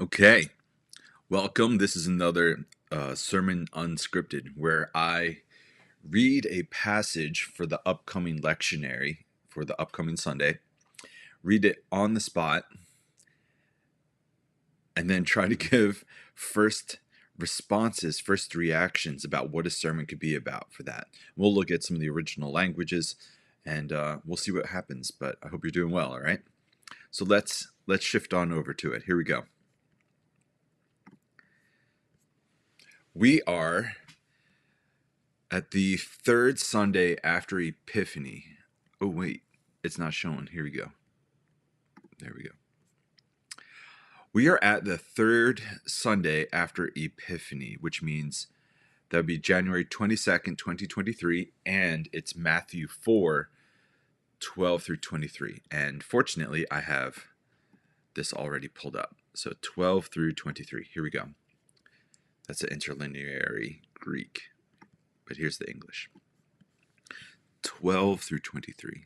Okay, welcome. This is another sermon unscripted where I read a passage for the upcoming lectionary for the upcoming Sunday, read it on the spot, and then try to give first responses, first reactions about what a sermon could be about for that. We'll look at some of the original languages and we'll see what happens, but I hope you're doing well, all right? So let's shift on over to it. Here we go. We are at the third Sunday after Epiphany. Oh, wait, it's not showing. Here we go. There we go. We are at the third Sunday after Epiphany, which means that would be January 22nd, 2023, and it's Matthew 4, 12 through 23. And fortunately, I have this already pulled up. So 12 through 23. Here we go. That's an interlineary Greek, but here's the English. 12 through 23.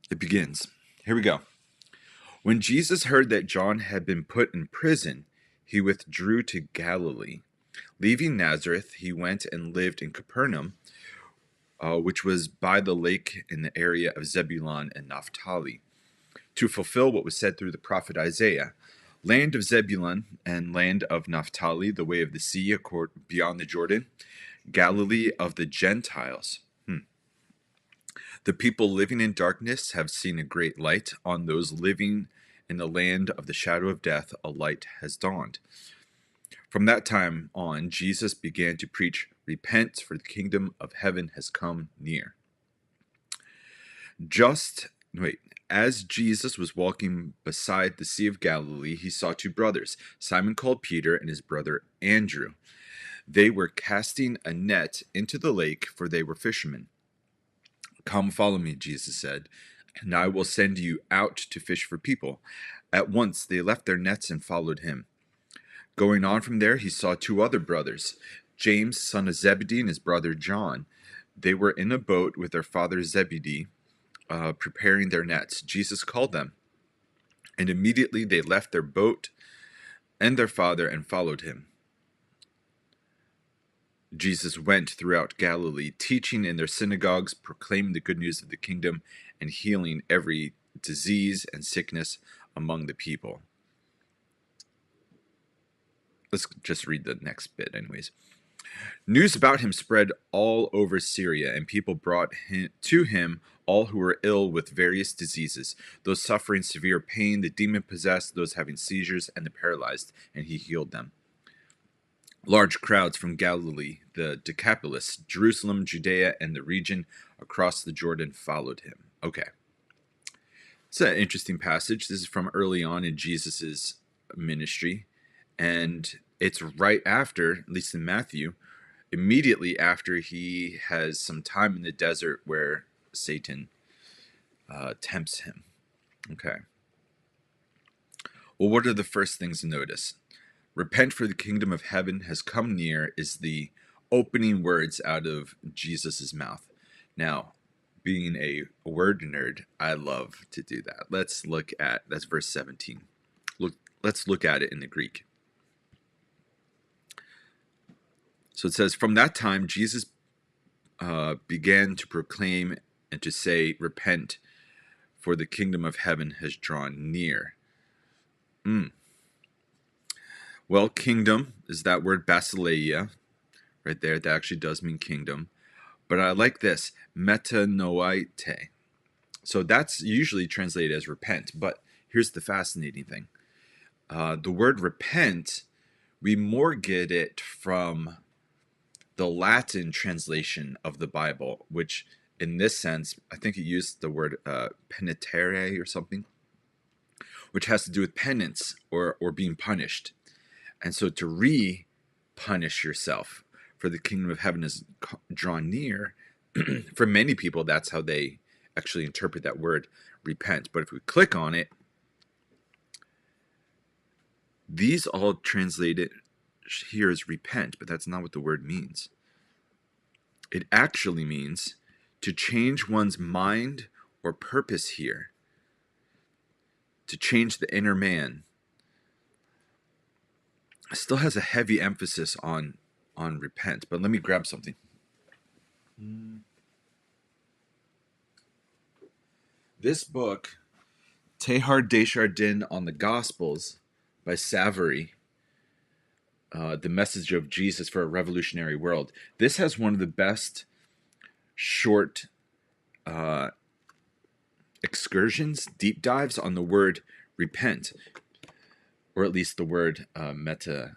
It begins. Here we go. When Jesus heard that John had been put in prison, he withdrew to Galilee. Leaving Nazareth, he went and lived in Capernaum, which was by the lake in the area of Zebulun and Naphtali, to fulfill what was said through the prophet Isaiah. Land of Zebulun and land of Naphtali, the way of the sea beyond the Jordan, Galilee of the Gentiles. The people living in darkness have seen a great light. On those living in the land of the shadow of death, a light has dawned. From that time on, Jesus began to preach, "Repent, for the kingdom of heaven has come near." As Jesus was walking beside the Sea of Galilee, he saw two brothers, Simon called Peter and his brother Andrew. They were casting a net into the lake, for they were fishermen. "Come, follow me," Jesus said, "and I will send you out to fish for people." At once they left their nets and followed him. Going on from there, he saw two other brothers, James, son of Zebedee, and his brother John. They were in a boat with their father Zebedee, preparing their nets. Jesus called them, and immediately they left their boat and their father and followed him. Jesus went throughout Galilee, teaching in their synagogues, proclaiming the good news of the kingdom, and healing every disease and sickness among the people. Let's just read the next bit anyways. News about him spread all over Syria, and people brought to him all who were ill with various diseases, those suffering severe pain, the demon-possessed, those having seizures, and the paralyzed, and he healed them. Large crowds from Galilee, the Decapolis, Jerusalem, Judea, and the region across the Jordan followed him. Okay. It's an interesting passage. This is from early on in Jesus' ministry, and it's right after, at least in Matthew, immediately after he has some time in the desert where Satan tempts him. Okay. Well, what are the first things to notice? "Repent, for the kingdom of heaven has come near" is the opening words out of Jesus' mouth. Now, being a word nerd, I love to do that. That's verse 17. Let's look at it in the Greek. So it says, "From that time, Jesus began to proclaim and to say, 'Repent, for the kingdom of heaven has drawn near.'" Well, kingdom is that word basileia, right there. That actually does mean kingdom. But I like this, metanoite. So that's usually translated as repent. But here's the fascinating thing. The word repent, we more get it from the Latin translation of the Bible, which in this sense, I think it used the word penitere or something, which has to do with penance or being punished. And so to punish yourself, for the kingdom of heaven is drawn near, for many people, that's how they actually interpret that word, repent. But if we click on it, these all translate it here as repent, but that's not what the word means. It actually means to change one's mind or purpose here, to change the inner man, still has a heavy emphasis on repent. But let me grab something. This book, Teilhard de Chardin on the Gospels by Savary, The Message of Jesus for a Revolutionary World. This has one of the best short excursions, deep dives on the word repent, or at least the word metanoia.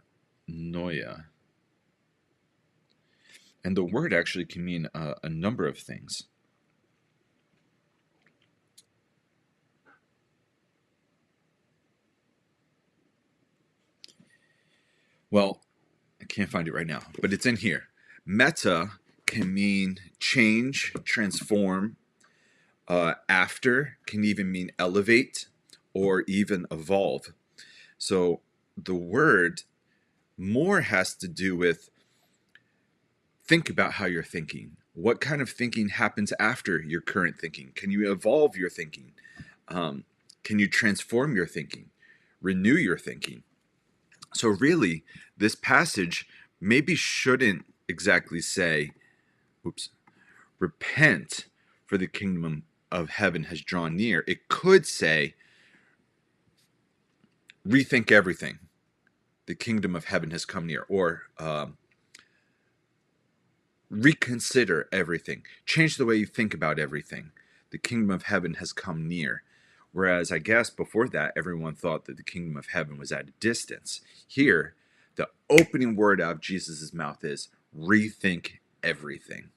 And the word actually can mean a number of things. Well, I can't find it right now, but it's in here. Meta can mean change, transform. After can even mean elevate or even evolve. So the word more has to do with think about how you're thinking. What kind of thinking happens after your current thinking? Can you evolve your thinking? Can you transform your thinking? Renew your thinking? So really, this passage maybe shouldn't exactly say, repent, for the kingdom of heaven has drawn near. It could say, rethink everything. The kingdom of heaven has come near. Or reconsider everything. Change the way you think about everything. The kingdom of heaven has come near. Whereas I guess before that, everyone thought that the kingdom of heaven was at a distance. Here, the opening word out of Jesus' mouth is rethink everything.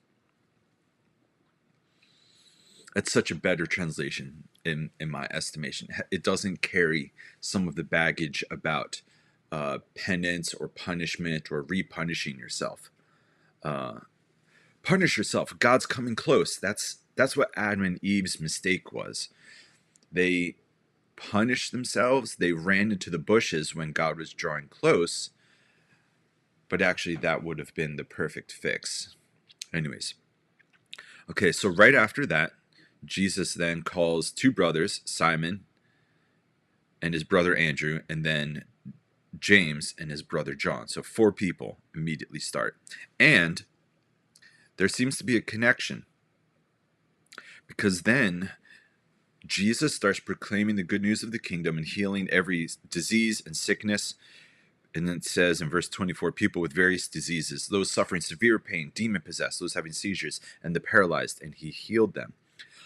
That's such a better translation in my estimation. It doesn't carry some of the baggage about penance or punishment or repunishing yourself. Punish yourself. God's coming close. That's what Adam and Eve's mistake was. They punished themselves. They ran into the bushes when God was drawing close. But actually, that would have been the perfect fix. Anyways. Okay, so right after that, Jesus then calls two brothers, Simon and his brother Andrew, and then James and his brother John. So 4 people immediately start. And there seems to be a connection, because then Jesus starts proclaiming the good news of the kingdom and healing every disease and sickness. And then it says in verse 24, people with various diseases, those suffering severe pain, demon-possessed, those having seizures, and the paralyzed, and he healed them.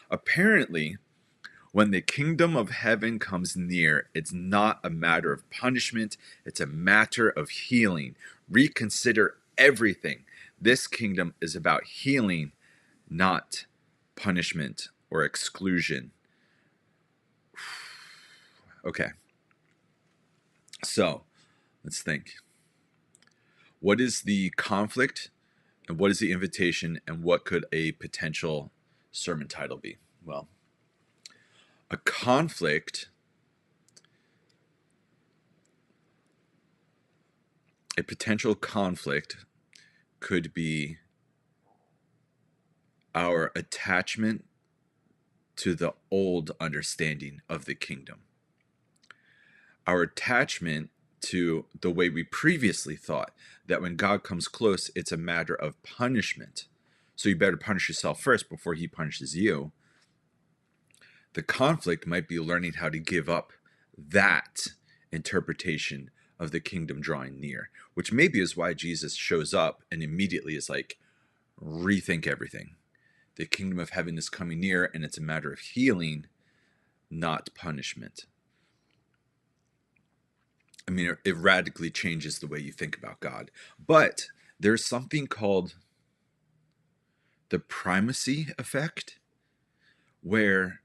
Apparently, when the kingdom of heaven comes near, it's not a matter of punishment, it's a matter of healing. Reconsider everything. This kingdom is about healing, not punishment or exclusion. Okay. So, let's think. What is the conflict, and what is the invitation, and what could a potential sermon title be? Well, a conflict, a potential conflict could be our attachment to the old understanding of the kingdom. Our attachment to the way we previously thought that when God comes close, it's a matter of punishment. So you better punish yourself first before he punishes you. The conflict might be learning how to give up that interpretation of the kingdom drawing near, which maybe is why Jesus shows up and immediately is like, rethink everything. The kingdom of heaven is coming near, and it's a matter of healing, not punishment. I mean, it radically changes the way you think about God. But there's something called the primacy effect, where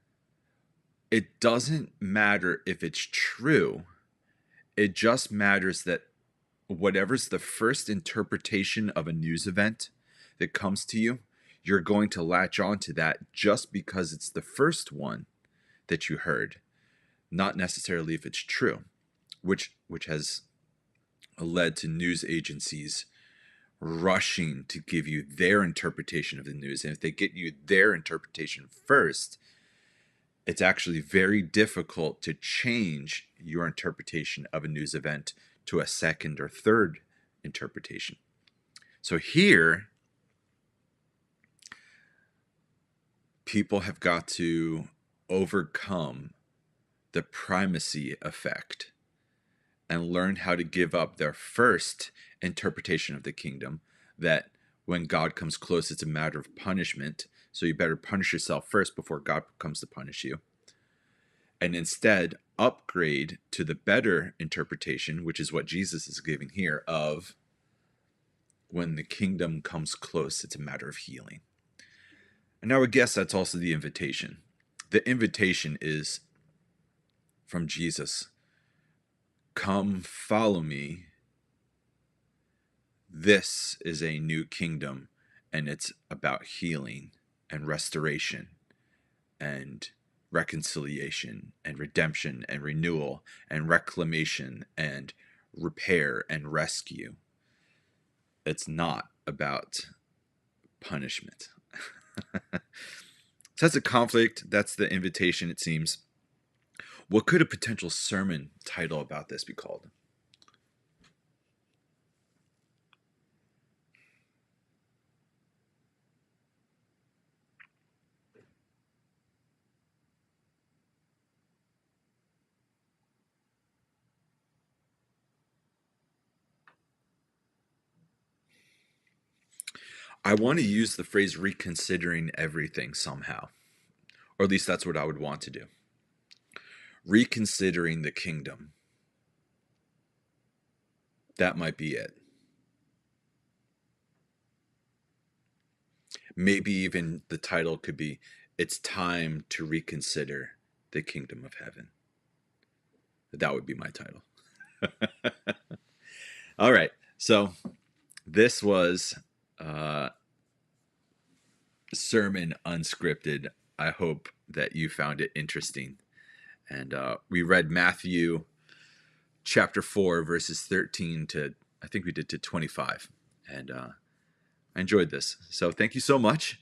it doesn't matter if it's true. It just matters that whatever's the first interpretation of a news event that comes to you, you're going to latch on to that just because it's the first one that you heard, not necessarily if it's true, which has led to news agencies rushing to give you their interpretation of the news. And if they get you their interpretation first, it's actually very difficult to change your interpretation of a news event to a second or third interpretation. So here, people have got to overcome the primacy effect and learn how to give up their first interpretation of the kingdom, that when God comes close, it's a matter of punishment. So you better punish yourself first before God comes to punish you. And instead upgrade to the better interpretation, which is what Jesus is giving here, of when the kingdom comes close, it's a matter of healing. And I would guess that's also the invitation. The invitation is from Jesus. Come, follow me. This is a new kingdom, and it's about healing and restoration and reconciliation and redemption and renewal and reclamation and repair and rescue. It's not about punishment. So that's a conflict. That's the invitation, it seems. What could a potential sermon title about this be called? I want to use the phrase reconsidering everything somehow, or at least that's what I would want to do. Reconsidering the kingdom. That might be it. Maybe even the title could be, It's Time to Reconsider the Kingdom of Heaven. That would be my title. All right. So this was sermon unscripted. I hope that you found it interesting. And we read Matthew chapter 4, verses 13 to, I think we did to 25. And I enjoyed this. So thank you so much.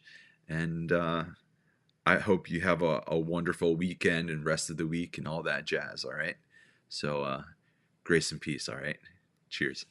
And I hope you have a wonderful weekend and rest of the week and all that jazz. All right. So grace and peace. All right. Cheers.